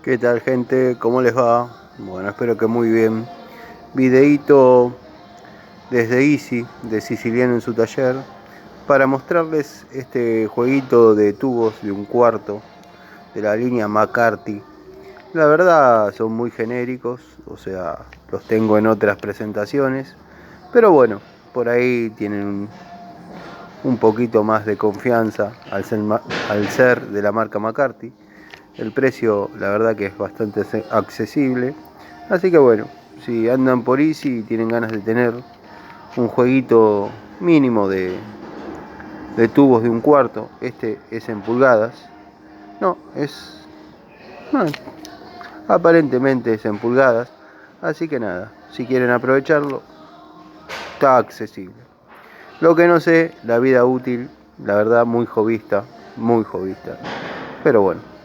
¿Qué tal, gente? ¿Cómo les va? Bueno, espero que muy bien. Videíto desde Easy, de Siciliano en su taller, para mostrarles este jueguito de tubos de un cuarto de la línea McCarthy. La verdad son muy genéricos, o sea, los tengo en otras presentaciones, pero bueno, por ahí tienen un poquito más de confianza al ser de la marca McCarthy. El precio, la verdad que es bastante accesible. Así que bueno, si andan por Easy y tienen ganas de tener un jueguito mínimo de tubos de un cuarto, este es en pulgadas. No, no, aparentemente es en pulgadas. Así que nada, si quieren aprovecharlo, está accesible. Lo que no sé, la vida útil, la verdad muy jovista, muy jovista. Pero bueno.